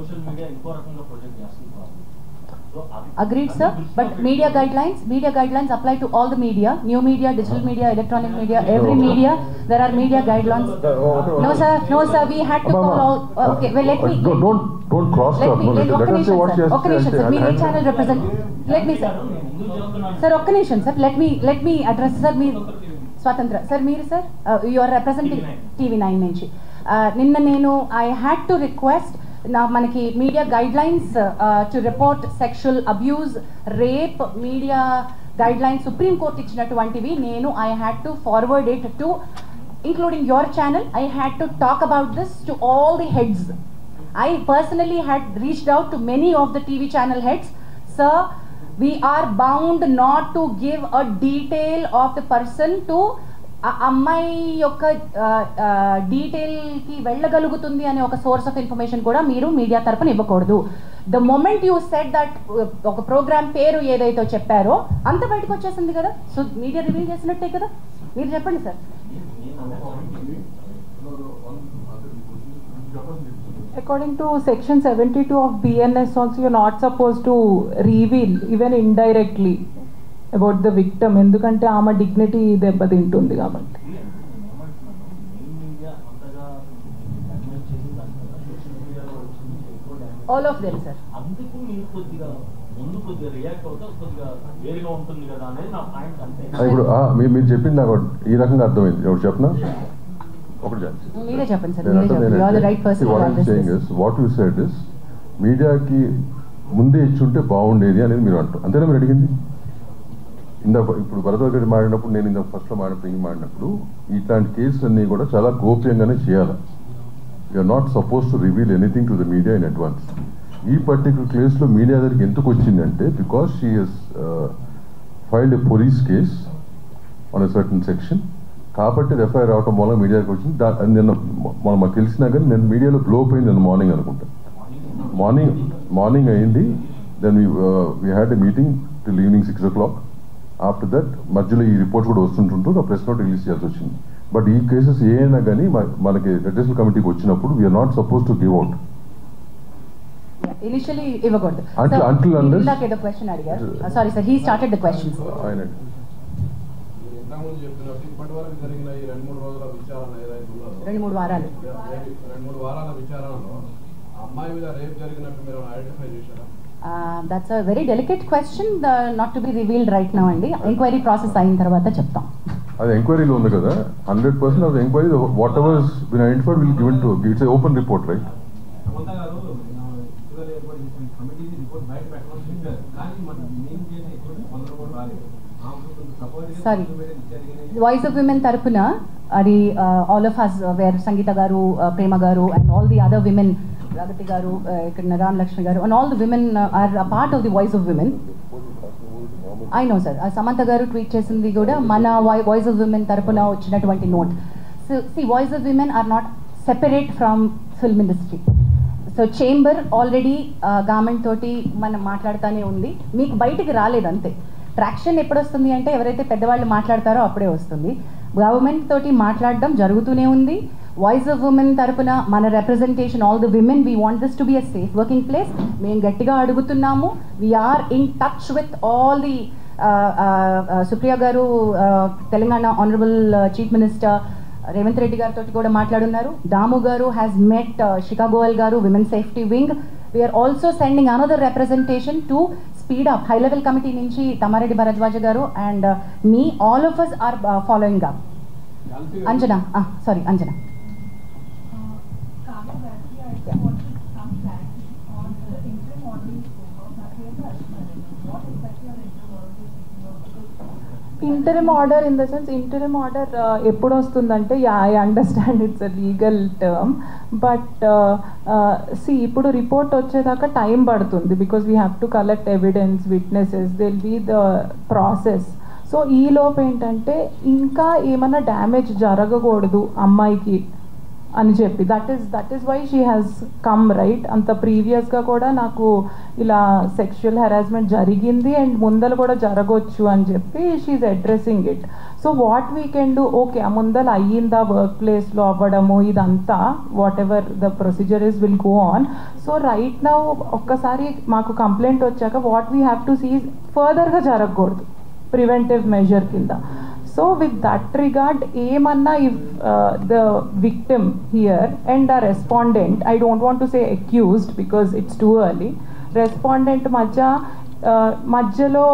Social media ఇంకో రకంగా project చేస్తుంది. Agreed, sir. But media guidelines apply to all the media, new media, digital media, electronic media, every media. There are media guidelines. No, sir. We had to call all. Okay, well, let me. Don't cross talk. Let me, sir. Media channel represent. Let me, sir. Sir, sir. Let me address, sir. Swatantra, sir. Sir. You are representing TV9 nunchi. Ninna nenu I had to request. Now manaki media guidelines to report sexual abuse, rape, media guidelines Supreme Court ichinatuvantivi nenu I had to forward it to, including your channel. I had to talk about this to all the heads. I personally had reached out to many of the TV channel heads. Sir, we are bound not to give a detail of the person to అమ్మాయి యొక్క డీటెయిల్కి వెళ్ళగలుగుతుంది అనే ఒక source of information కూడా మీరు media తరపున ఇవ్వకూడదు. The moment you said that ఒక programme పేరు ఏదైతే చెప్పారో అంత బయటకు వచ్చేసింది కదా, సో మీడియా రివీల్ చేసినట్టే కదా. మీరు చెప్పండి sir. According to section 72 of BNS also, you're not supposed to reveal even indirectly about the victim, ఎందుకంటే ఆమె డిగ్నిటీ దెబ్బతింటుంది కాబట్టి. All of them sir. అందుకు మీరు కొద్దిగా ముందు కొద్దిగా రియాక్ట్ అవుతా కొద్దిగా వేరుగా ఉంటుంది కదా అనేది నా పాయింట్ అంతే. ఇప్పుడు మీరు చెప్పింది నాకు ఈ రకంగా అర్థమైంది. ఎవరు చెప్పనా? మీరే చెప్పండి sir. You are the right person. What you said is మీడియాకి ముందే ఇచ్చుంటే బాగుండేది అనేది మీరు అంటారు, అంతేనా మీరు అడిగింది? ఇప్పుడు భరద్వాజ్ గారు మాడినప్పుడు, నేను ఫస్ట్లో మాడినప్పుడు ఇట్లాంటి కేసులు అన్నీ కూడా చాలా గోప్యంగానే చేయాలి. You're not suppose to reveal anything to the media in advance. ఈ పర్టికులర్ కేసులో మీడియా దగ్గరికి ఎందుకు వచ్చిందంటే because she has filed a police case on a certain section, కాబట్టి ఎఫ్ఐఆర్ రావటం వల్ల మీడియాకి వచ్చింది. నిన్న మాకు తెలిసినా కానీ నేను మీడియాలో బ్లో అయింది నిన్న మార్నింగ్ అనుకుంటా. మార్నింగ్ అయింది. Then we had a meeting till evening 6 o'clock. After that మధ్యలో ఈ రిపోర్ట్ కూడా వస్తుంటుంటూ ఆ ప్రెస్ నోట్ రిలీజ్ చేయాల్సి వచ్చింది. బట్ ఈ కేసెస్ ఏమైనా కానీ మనకి అడ్వైజరీ కమిటీకి వచ్చినప్పుడు we're not suppose to give out. Initially ఇవ్వకూడదు. Until unless ఇందాక ఏదో క్వశ్చన్ అడిగారు. Sorry sir, he started the questions. ఇంతకుముందు చెప్పినట్టు ఇప్పటి వరకు జరిగిన ఈ 2-3 రోజుల విచారణ ఏదైతే ఉందో, 2-3 వారాలు 2-3 వారాల విచారణలో అమ్మాయి మీద రేప్ జరిగినట్టు మీరు ఐడెంటిఫై చేశారా? That's a very delicate question, not to be revealed right now అండి. ఎంక్వైరీ ప్రాసెస్ అయిన తర్వాత చెప్తాం. అది ఎంక్వైరీలో ఉంది కదా. 100% of enquiry whatever is been identified will given to its open report, right? Sorry, voice of women తరపున అది all of us were Sangeetha garu, Prema garu and all the other women, Pragathi garu, ఇక్కడ Naran Lakshmi garu and all the women are part of the voice of women. I know sir, Samantha garu tweet చేసింది కూడా మన voice of women తరపున వచ్చినటువంటి note. So see, voice of women are not separate from film industry. So chamber already government తోటి మనం మాట్లాడుతూనే ఉంది, మీకు బయటికి రాలేదు అంతే. ట్రాక్షన్ ఎప్పుడు వస్తుంది అంటే ఎవరైతే పెద్దవాళ్ళు మాట్లాడతారో అప్పుడే వస్తుంది. గవర్నమెంట్ తోటి మాట్లాడడం జరుగుతూనే ఉంది. వాయిస్ ఆఫ్ ఉమెన్ తరపున మన representation, all the women, we want this to be a safe working place. మేము గట్టిగా అడుగుతున్నాము. We are in touch with all the Supriya garu, Telangana honourable chief minister Revanth Reddy గారితో కూడా మాట్లాడున్నారు. Damu garu has met Shikha Goel garu, women safety wing. We are also sending another representation to speed up. High level committee నుంచి Tammareddy Bharadwaja garu and me, all of us are following up. Anjana, sorry Anjana. Interim order in the sense, interim order ఎప్పుడు వస్తుందంటే, I understand it's a legal term, but see ఇప్పుడు report వచ్చేదాకా time పడుతుంది because we have to collect evidence, witnesses, will be the process. So ఈ లోపు ఏంటంటే ఇంకా ఏమైనా డ్యామేజ్ జరగకూడదు అమ్మాయికి అని చెప్పి that is why she has come right. అంత ప్రీవియస్గా కూడా నాకు ఇలా సెక్షువల్ హెరాస్మెంట్ జరిగింది అండ్ ముందర కూడా జరగవచ్చు అని చెప్పి she's addressing it. So what we can do, okay ఆ ముందర అయ్యిందా వర్క్ ప్లేస్లో అవ్వడము ఇదంతా whatever the procedure is will go on. So right now ఒక్కసారి మాకు కంప్లైంట్ వచ్చాక what we have to see ఫర్దర్గా జరగకూడదు ప్రివెంటివ్ మెజర్ కింద. So with that regard, ఏమన్నా if the victim here and a respondent, I don't want to say accused because it's too early, respondent మధ్యలో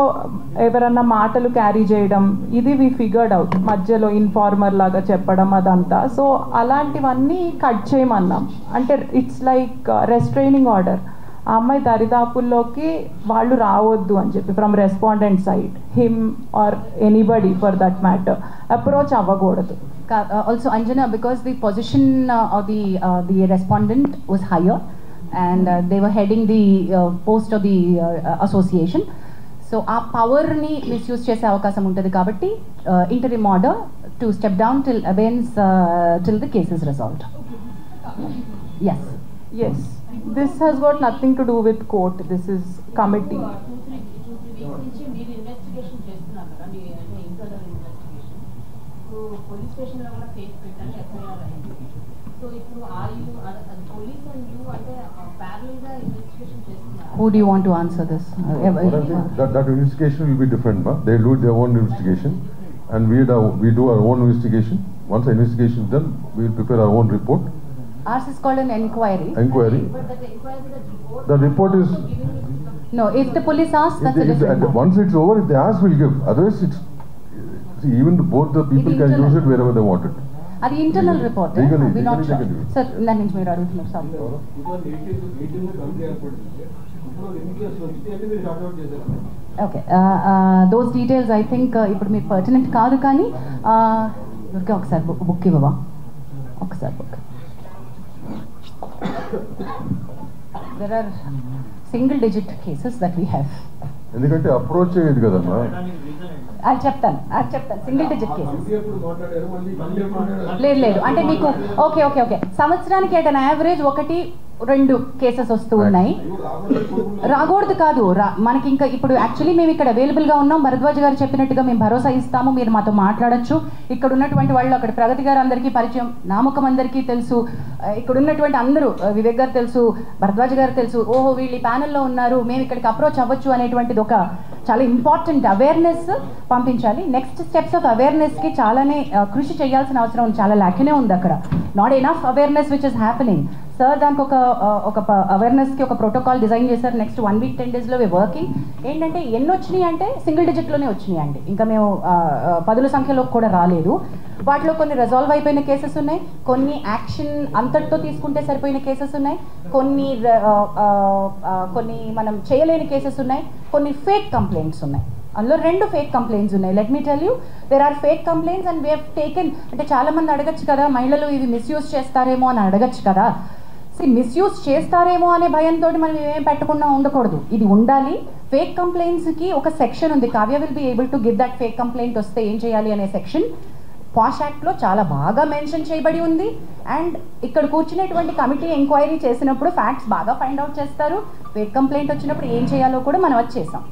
ఎవరన్నా మాటలు క్యారీ చేయడం ఇది వి ఫిగర్డ్ అవుట్, మధ్యలో ఇన్ఫార్మర్ లాగా చెప్పడం అదంతా. సో అలాంటివన్నీ కట్ చేయమన్నాం. అంటే ఇట్స్ లైక్ రెస్ట్రైనింగ్ ఆర్డర్. ఆ అమ్మాయి దరిదాపుల్లోకి వాళ్ళు రావద్దు అని చెప్పి from respondent side, him or anybody for that matter approach అవ్వకూడదు. Also Anjana, because the position of the respondent was higher and they were heading the post of the association, so ఆ పవర్ని misuse చేసే అవకాశం ఉంటుంది కాబట్టి interim order to step down till abeyance till the case is resolved. Yes, this has got nothing to do with court, this is committee. Police station లో కూడా case పెట్టాలి, FIR అయింది. సో ఇప్పుడు పోలీస్ అండ్ యూ అంటే parallel గా investigation చేస్తున్నారు. Who do you want to answer this? That investigation will be different, ma. They do their own investigation and we do our own investigation. Once the investigation is done, we will prepare our own report. Ours is called an inquiry. But that inquiry, The report is... No, if the police asks, that's a different matter. Once it's over, if they ask, we'll give. Otherwise, it's... See, even both the people can use it wherever they want it. అది internal report. Legally, sir దాని నుంచి మీరు అడుగుతున్నారు sir. Okay, those details I think ఇప్పుడు మీరు pertinent కాదు, కానీ దుర్గా ఒకసారి బుక్ ఇవ్వవా, ఒకసారి book. There are single digit cases that we have. ఎందుకంటే అప్రోచ్ అయ్యేది కదమ్మా. అది చెప్తాను సింగిల్ డిజిట్ కేసెస్. లేదు అంటే మీకు ఓకే సంవత్సరానికి ఎట్ అన్ యావరేజ్ 1-2 కేసెస్ వస్తూ ఉన్నాయి. రాకూడదు కాదు, మనకి ఇంకా ఇప్పుడు యాక్చువల్లీ మేము ఇక్కడ అవైలబుల్గా ఉన్నాం. భరద్వాజ్ గారు చెప్పినట్టుగా మేము భరోసా ఇస్తాము, మీరు మాతో మాట్లాడచ్చు. ఇక్కడ ఉన్నటువంటి వాళ్ళు, అక్కడ ప్రగతి గారు అందరికీ పరిచయం, నామకం అందరికీ తెలుసు, ఇక్కడ ఉన్నటువంటి అందరూ, వివేక్ గారు తెలుసు, భరద్వాజ్ గారు తెలుసు, ఓహో వీళ్ళు ఈ ప్యానెల్లో ఉన్నారు, మేము ఇక్కడికి అప్రోచ్ అవ్వచ్చు అనేటువంటిది ఒక చాలా ఇంపార్టెంట్ అవేర్నెస్ పంపించాలి. నెక్స్ట్ స్టెప్స్ ఆఫ్ అవేర్నెస్కి చాలానే కృషి చేయాల్సిన అవసరం చాలా లాక్నే ఉంది అక్కడ. Not enough awareness which is happening. Sir దానికి ఒక అవేర్నెస్కి ఒక ప్రోటోకాల్ డిజైన్ చేశారు. నెక్స్ట్ 1 week 10 daysలో వర్కింగ్. ఏంటంటే ఎన్ని వచ్చినాయి అంటే సింగిల్ డిజిట్లోనే వచ్చినాయి అండి, ఇంకా మేము 10 సంఖ్యలో కూడా రాలేదు. వాటిలో కొన్ని రిజాల్వ్ అయిపోయిన కేసెస్ ఉన్నాయి, కొన్ని యాక్షన్ అంతటితో తీసుకుంటే సరిపోయిన కేసెస్ ఉన్నాయి, కొన్ని మనం చేయలేని కేసెస్ ఉన్నాయి, కొన్ని ఫేక్ కంప్లైంట్స్ ఉన్నాయి. అందులో 2 ఫేక్ కంప్లైంట్స్ ఉన్నాయి. Let me tell you, there are fake complaints and we have taken. అంటే చాలామంది అడగచ్చు కదా, మహిళలు ఇవి మిస్యూజ్ చేస్తారేమో అని అడగచ్చు కదా. మిస్యూజ్ చేస్తారేమో అనే భయంతో మనం ఏమేమి పెట్టకుండా ఉండకూడదు, ఇది ఉండాలి. ఫేక్ కంప్లైంట్స్కి ఒక సెక్షన్ ఉంది, Kavya will be able to give that fake complaint వస్తే ఏం చేయాలి అనే సెక్షన్ పాష్ యాక్ట్లో చాలా బాగా మెన్షన్ చేయబడి ఉంది. అండ్ ఇక్కడ కూర్చునేటువంటి కమిటీ ఎంక్వైరీ చేసినప్పుడు ఫ్యాక్ట్స్ బాగా ఫైండ్ అవుట్ చేస్తారు. ఫేక్ కంప్లైంట్ వచ్చినప్పుడు ఏం చేయాలో కూడా మనం వచ్చేసాం.